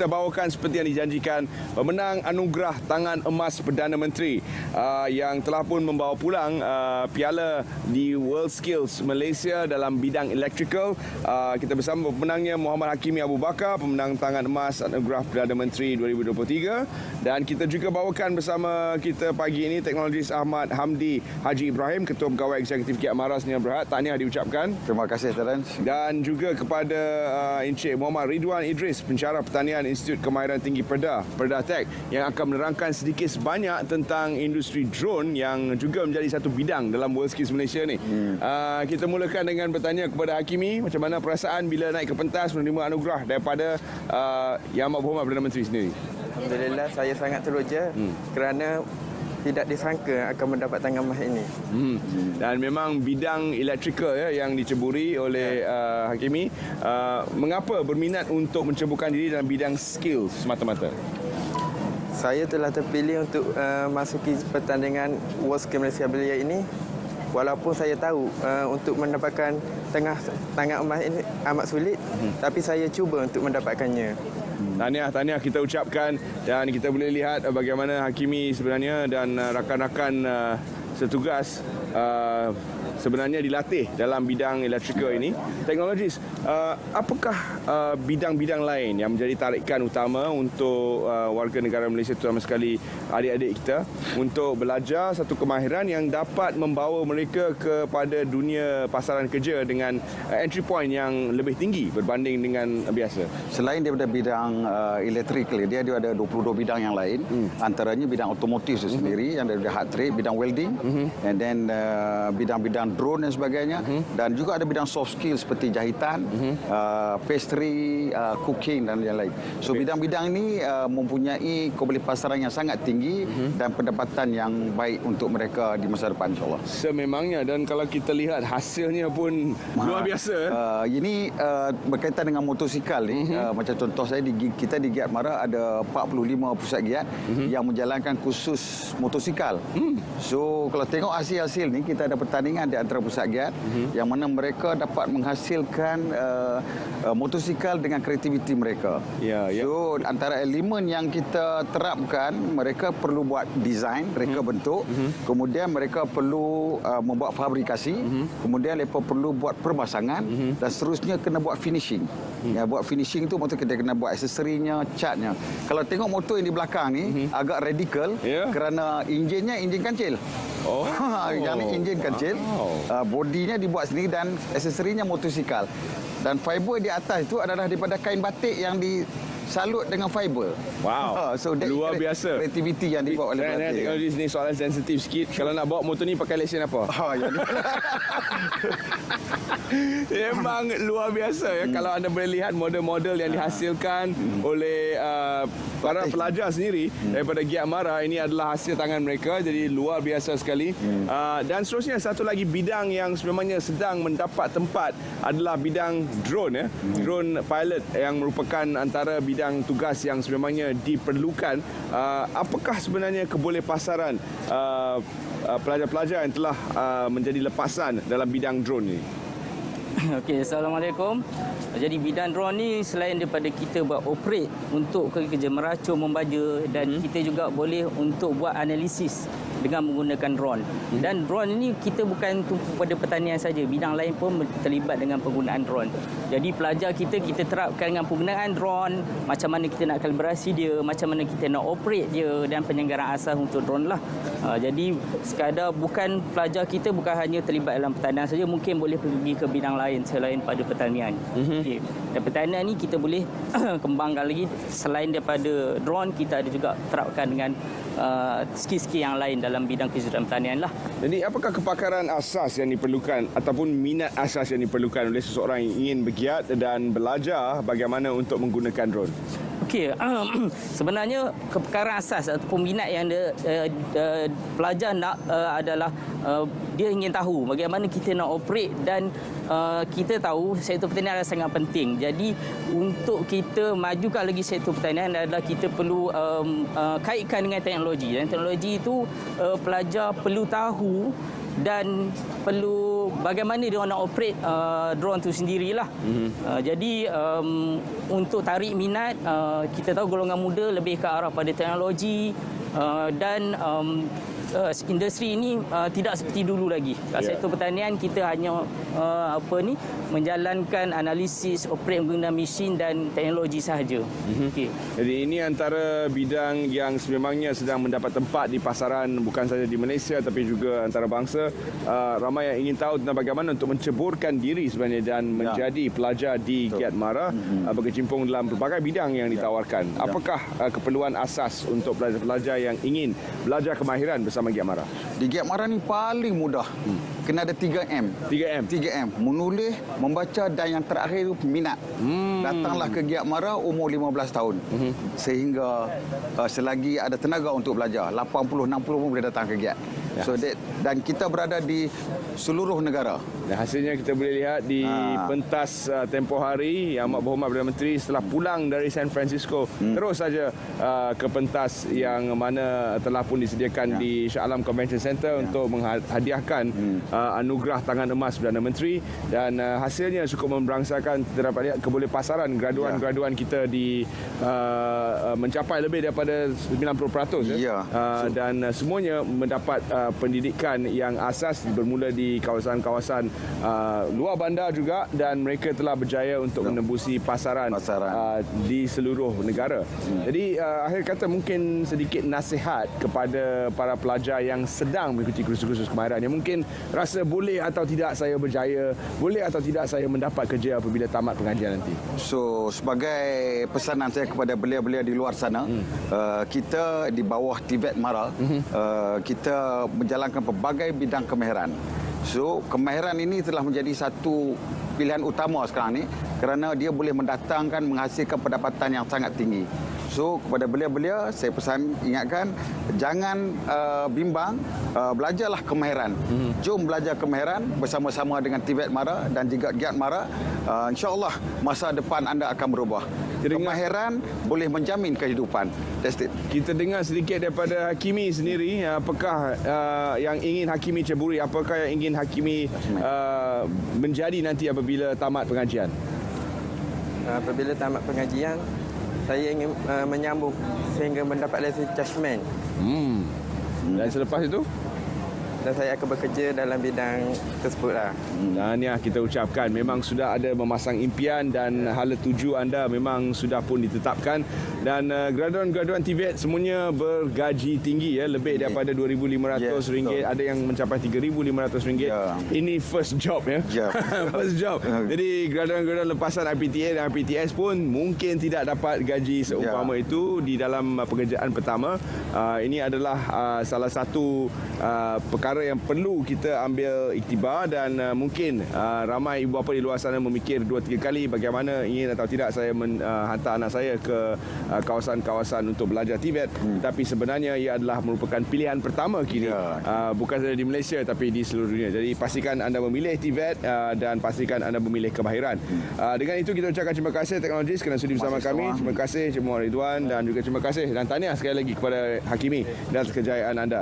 Kita bawakan seperti yang dijanjikan pemenang anugerah tangan emas Perdana Menteri yang telah pun membawa pulang piala di World Skills Malaysia dalam bidang electrical. Kita bersama pemenangnya Muhammad Hakimi Abu Bakar, pemenang tangan emas anugerah Perdana Menteri 2023. Dan kita juga bawakan bersama kita pagi ini teknologis Ahmad Hamdi Haji Ibrahim, Ketua Pegawai Eksekutif Giat Mara Sdn Bhd. Tahniah diucapkan. Terima kasih, Terence. Dan juga kepada Encik Muhammad Ridwan Idris, Pensyarah Pertanian Institut Kemahiran Tinggi Pedah Tech, yang akan menerangkan sedikit sebanyak tentang industri drone yang juga menjadi satu bidang dalam World Skills Malaysia ni. Kita mulakan dengan bertanya kepada Hakimi, macam mana perasaan bila naik ke pentas menerima anugerah daripada Yang Amat Berhormat Perdana Menteri sendiri? Alhamdulillah, saya sangat teruja kerana tidak disangka akan mendapat tangan emas ini. Dan memang bidang electrical yang diceburi oleh Hakimi. Mengapa berminat untuk menceburkan diri dalam bidang skill semata-mata? Saya telah terpilih untuk masuki pertandingan World Skills Malaysia belia ini. Walaupun saya tahu untuk mendapatkan tangan emas ini amat sulit, tapi saya cuba untuk mendapatkannya. Tahniah kita ucapkan, dan kita boleh lihat bagaimana Hakimi sebenarnya dan rakan-rakan setugas sebenarnya dilatih dalam bidang electrical ini. Teknologis, apakah bidang-bidang lain yang menjadi tarikan utama untuk warga negara Malaysia, terutama sekali adik-adik kita, untuk belajar satu kemahiran yang dapat membawa mereka kepada dunia pasaran kerja dengan entry point yang lebih tinggi berbanding dengan biasa? Selain daripada bidang electrical, dia ada 22 bidang yang lain. Antaranya bidang otomotif sendiri, yang daripada hard trade, bidang welding, and then bidang-bidang drone dan sebagainya, dan juga ada bidang soft skill seperti jahitan, pastry, cooking dan yang lain. So bidang-bidang ini mempunyai kebeli pasaran yang sangat tinggi dan pendapatan yang baik untuk mereka di masa depan, insyaAllah. Sememangnya, dan kalau kita lihat hasilnya pun luar biasa. Ini berkaitan dengan motosikal ni. Macam contoh saya, kita di Giat Mara ada 45 pusat giat yang menjalankan khusus motosikal. So kalau tengok hasil-hasil ni, kita ada pertandingan di antara pusat giat yang mana mereka dapat menghasilkan motosikal dengan kreativiti mereka. So antara elemen yang kita terapkan, mereka perlu buat design, mereka bentuk, kemudian mereka perlu membuat fabrikasi, kemudian mereka perlu buat permasangan, dan seterusnya kena buat finishing. Buat finishing tu maksudnya kita kena buat aksesorinya, catnya. Kalau tengok motor yang di belakang ni agak radikal kerana enjin kancil. Yang ni enjin kancil, bodinya dibuat sendiri dan aksesorinya motosikal. Dan fiber di atas itu adalah daripada kain batik yang disalut dengan fiber. Wow. So luar biasa. Kreativiti yang dibuat oleh batik. Teknologi ni soalan sensitif sikit. Kalau nak bawa motor ni pakai lesen apa? Memang luar biasa kalau anda boleh lihat model-model yang dihasilkan oleh para pelajar sendiri daripada Giat Mara. Ini adalah hasil tangan mereka, jadi luar biasa sekali. Dan seterusnya, satu lagi bidang yang sebenarnya sedang mendapat tempat adalah bidang drone. Drone pilot yang merupakan antara bidang tugas yang sebenarnya diperlukan. Apakah sebenarnya keboleh pasaran pelajar-pelajar yang telah menjadi lepasan dalam bidang drone ini? Okey, Assalamualaikum. Jadi bidang drone ni selain daripada kita buat operate untuk kerja meracun, membaja, dan kita juga boleh untuk buat analisis dengan menggunakan drone. Dan drone ini kita bukan pada pertanian saja, bidang lain pun terlibat dengan penggunaan drone. Jadi pelajar kita terapkan dengan penggunaan drone, macam mana kita nak kalibrasi dia, macam mana kita nak operate dia, dan penyelenggaraan asas untuk drone lah. Jadi sekadar bukan pelajar kita bukan hanya terlibat dalam pertanian saja, mungkin boleh pergi ke bidang lain selain pada pertanian. Okay. Dan pertanian ni kita boleh kembangkan lagi. Selain daripada drone, kita ada juga terapkan dengan skill-skill yang lain dalam bidang kejuruteraan pertanian lah. Jadi apakah kepakaran asas yang diperlukan ataupun minat asas yang diperlukan oleh seseorang yang ingin bergiat dan belajar bagaimana untuk menggunakan drone? Okey, sebenarnya kepakaran asas ataupun minat yang pelajar nak adalah dia ingin tahu bagaimana kita nak operate dan kita tahu sektor pertanian adalah sangat penting. Jadi untuk kita majukan lagi sektor pertanian adalah kita perlu kaitkan dengan teknologi. Dan teknologi itu pelajar perlu tahu dan perlu bagaimana dia nak operate drone tu sendirilah. Jadi untuk tarik minat, kita tahu golongan muda lebih ke arah pada teknologi dan industri ini tidak seperti dulu lagi. Kat sektor pertanian kita hanya menjalankan analisis operate menggunakan mesin dan teknologi sahaja. Okey. Jadi ini antara bidang yang sememangnya sedang mendapat tempat di pasaran bukan sahaja di Malaysia tapi juga antarabangsa. Ramai yang ingin tahu tentang bagaimana untuk menceburkan diri sebenarnya dan menjadi pelajar di Giat Mara, berkecimpung dalam pelbagai bidang yang ditawarkan. Apakah keperluan asas untuk pelajar-pelajar yang ingin belajar kemahiran bersama Giat Mara? Di Giat Mara ni paling mudah. Kena ada 3M. 3M. 3M. Menulis, membaca dan yang terakhir itu minat. Datanglah ke Giat Mara umur 15 tahun. Sehingga selagi ada tenaga untuk belajar, 80-60 pun boleh datang ke Giat. So dan kita berada di seluruh negara. Dan hasilnya kita boleh lihat di pentas tempoh hari Yang Amat Berhormat Perdana Menteri setelah pulang dari San Francisco terus saja ke pentas yang mana telah pun disediakan di Shah Alam Convention Center untuk menghadiahkan anugerah tangan emas Perdana Menteri, dan hasilnya cukup memberangsakan. Kita dapat lihat kebolehpasaran graduan-graduan kita di mencapai lebih daripada 90%. Dan semuanya mendapat pendidikan yang asas bermula di kawasan-kawasan luar bandar juga, dan mereka telah berjaya untuk menembusi pasaran di seluruh negara. Jadi akhir kata mungkin sedikit nasihat kepada para pelajar yang sedang mengikuti kursus-kursus kemahiran, yang mungkin rasa boleh atau tidak saya berjaya, boleh atau tidak saya mendapat kerja apabila tamat pengajian nanti. So sebagai pesanan saya kepada belia-belia di luar sana, kita di bawah TVET Mara, kita menjalankan pelbagai bidang kemahiran. So kemahiran ini telah menjadi satu pilihan utama sekarang ni kerana dia boleh mendatangkan, menghasilkan pendapatan yang sangat tinggi. So kepada belia-belia saya pesan, ingatkan, jangan bimbang, belajarlah kemahiran. Jom belajar kemahiran bersama-sama dengan TVET Mara dan juga Giat Mara. InsyaAllah masa depan anda akan berubah. Kemahiran boleh menjamin kehidupan. That's it. Kita dengar sedikit daripada Hakimi sendiri. Apakah yang ingin Hakimi ceburi? Apakah yang ingin Hakimi menjadi nanti apabila tamat pengajian? Apabila tamat pengajian, saya ingin menyambung sehingga mendapat lesen judgement. Dan selepas itu? Dan saya akan bekerja dalam bidang tersebut lah. Dan ya, kita ucapkan memang sudah ada memasang impian dan hala tuju anda memang sudah pun ditetapkan. Dan graduan-graduan TVET semuanya bergaji tinggi, lebih daripada RM2,500, ada yang mencapai RM3,500. Ini first job first job. Jadi graduan-graduan lepasan IPTA dan IPTS pun mungkin tidak dapat gaji seumpama itu di dalam pekerjaan pertama. Ini adalah salah satu perkara yang perlu kita ambil iktibar, dan mungkin ramai ibu bapa di luar sana memikir 2-3 kali bagaimana ingin atau tidak saya hantar anak saya ke kawasan-kawasan untuk belajar TVET. Tapi sebenarnya ia adalah merupakan pilihan pertama kini, bukan sahaja di Malaysia tapi di seluruh dunia. Jadi pastikan anda memilih TVET dan pastikan anda memilih kemahiran. Dengan itu kita ucapkan terima kasih Teknologis kerana sudi bersama kami. Terima kasih Cik Muhammad Ridwan, dan juga terima kasih dan tahniah sekali lagi kepada Hakimi dan kejayaan anda.